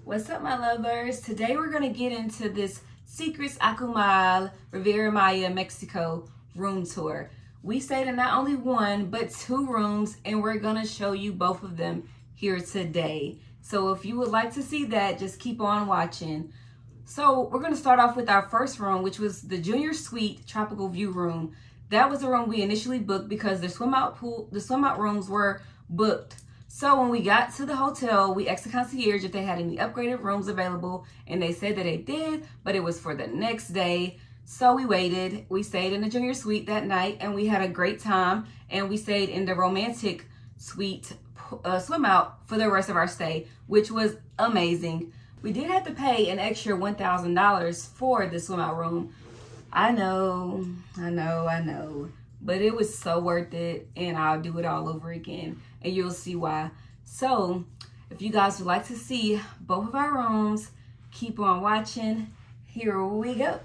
What's up, my lovers? Today we're going to get into this Secrets Akumal Riviera Maya, Mexico room tour. We stayed in not only one, but two rooms, and we're going to show you both of them here today. So if you would like to see that, just keep on watching. So we're going to start off with our first room, which was the Junior Suite Tropical View room. That was the room we initially booked because the swim out rooms were booked. So when we got to the hotel, we asked the concierge if they had any upgraded rooms available, and they said that they did, but it was for the next day. So we waited. We stayed in the Junior Suite that night, and we had a great time, and we stayed in the Romantic Suite swim out for the rest of our stay, which was amazing. We did have to pay an extra $1,000 for the swim out room. I know. But it was so worth it, and I'll do it all over again, and you'll see why. So, if you guys would like to see both of our rooms, keep on watching. Here we go.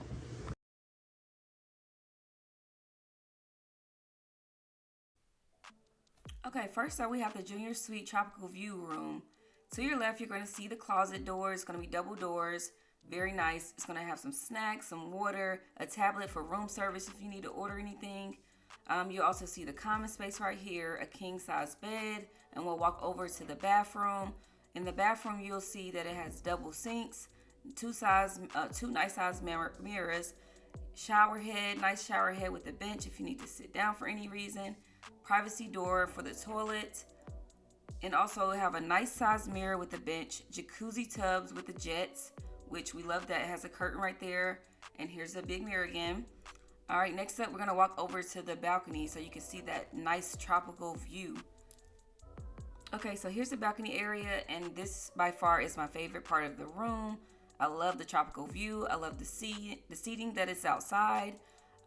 Okay, first up we have the Junior Suite Tropical View room. To your left, you're going to see the closet door. It's going to be double doors. Very nice. It's going to have some snacks, some water, a tablet for room service if you need to order anything. You'll also see the common space right here, a king size bed, and we'll walk over to the bathroom. In the bathroom, you'll see that it has double sinks, two nice size mirrors, shower head, nice shower head with a bench if you need to sit down for any reason, privacy door for the toilet, and also have a nice size mirror with a bench, jacuzzi tubs with the jets, which we love that it has a curtain right there, and here's a big mirror again. All right, next up, we're gonna walk over to the balcony so you can see that nice tropical view. Okay, so here's the balcony area, and this by far is my favorite part of the room. I love the tropical view. I love the seating that is outside.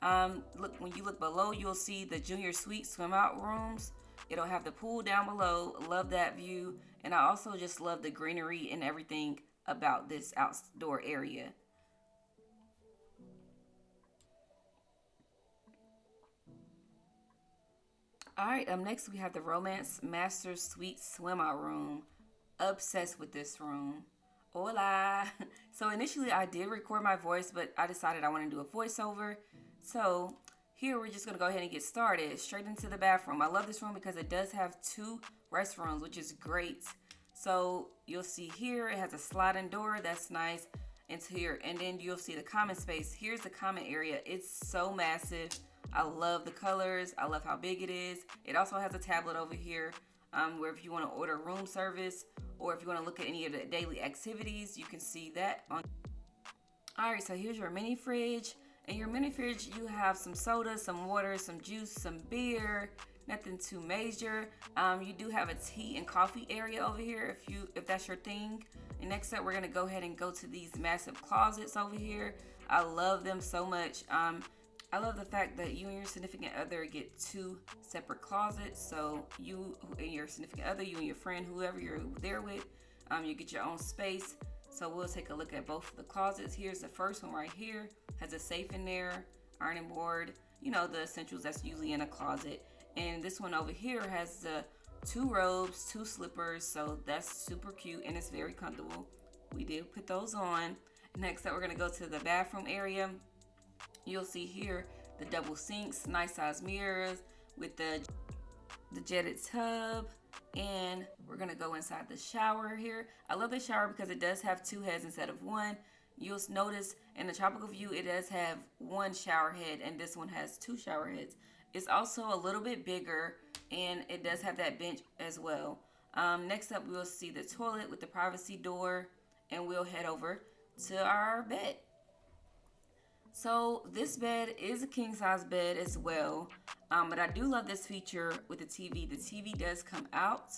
Look, when you look below, you'll see the Junior Suite swim out rooms. It'll have the pool down below. Love that view, and I also just love the greenery and everything about this outdoor area. All right, next we have the Romance Master Suite Swim Out Room. Obsessed with this room. Hola. So initially I did record my voice, but I decided I want to do a voiceover. So here we're just going to go ahead and get started. Straight into the bathroom. I love this room because it does have two restrooms, which is great. So you'll see here it has a sliding door. That's nice. Into here. And then you'll see the common space. Here's the common area. It's so massive. I love the colors. I love how big it is. It also has a tablet over here where if you want to order room service or if you want to look at any of the daily activities, you can see that. All right, so here's your mini fridge. In your mini fridge, you have some soda, some water, some juice, some beer. Nothing too major. You do have a tea and coffee area over here if that's your thing. And next up, we're gonna go ahead and go to these massive closets over here. I love them so much. I love the fact that you and your significant other get two separate closets. So you and your significant other, you and your friend, whoever you're there with, you get your own space. So we'll take a look at both of the closets. Here's the first one right here. Has a safe in there, ironing board, you know, the essentials that's usually in a closet. And this one over here has the two robes, two slippers. So that's super cute and it's very comfortable. We did put those on. Next up, we're gonna go to the bathroom area. You'll see here the double sinks, nice size mirrors with the jetted tub, and we're gonna go inside the shower here. I love the shower because it does have two heads instead of one. You'll notice in the tropical view it does have one shower head and this one has two shower heads. It's also a little bit bigger and it does have that bench as well. Next up, we'll see the toilet with the privacy door, and we'll head over to our bed. So this bed is a king size bed as well, but I do love this feature with the TV. The TV does come out.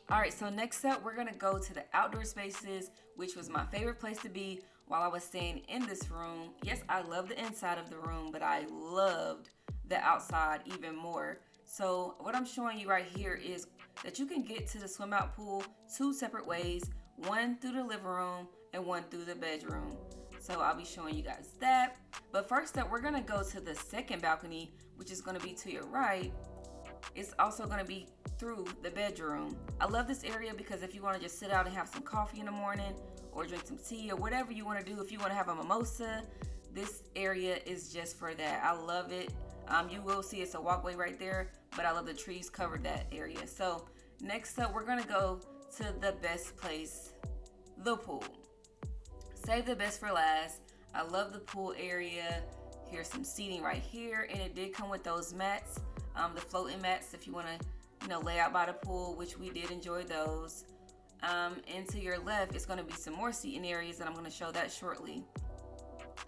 All right, so next up, we're gonna go to the outdoor spaces, which was my favorite place to be while I was staying in this room. Yes, I love the inside of the room, but I loved the outside even more. So what I'm showing you right here is that you can get to the swim out pool two separate ways, one through the living room and one through the bedroom. So I'll be showing you guys that. But first up, we're gonna go to the second balcony, which is gonna be to your right. it's also going to be through the bedroom. I love this area because if you want to just sit out and have some coffee in the morning or drink some tea or whatever you want to do, if you want to have a mimosa, this area is just for that. I love it. You will see it's a walkway right there, but I love the trees covered that area. So next up, we're going to go to the best place, the pool. Save the best for last. I love the pool area. Here's some seating right here, and it did come with those mats, the floating mats if you want to lay out by the pool, which we did enjoy those. And to your left is going to be some more seating areas, and I'm going to show that shortly.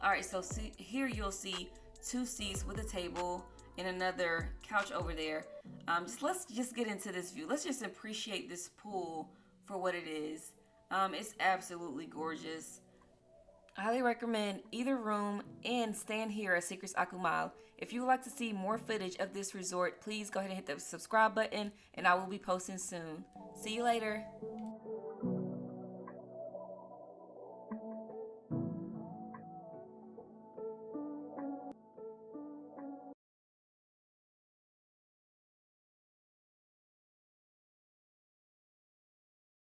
All right, so here you'll see 2 seats with a table and another couch over there. Let's just get into this view. Let's just appreciate this pool for what it is. It's absolutely gorgeous. I highly recommend either room and staying here at Secrets Akumal. If you would like to see more footage of this resort, please go ahead and hit the subscribe button, and I will be posting soon. See you later.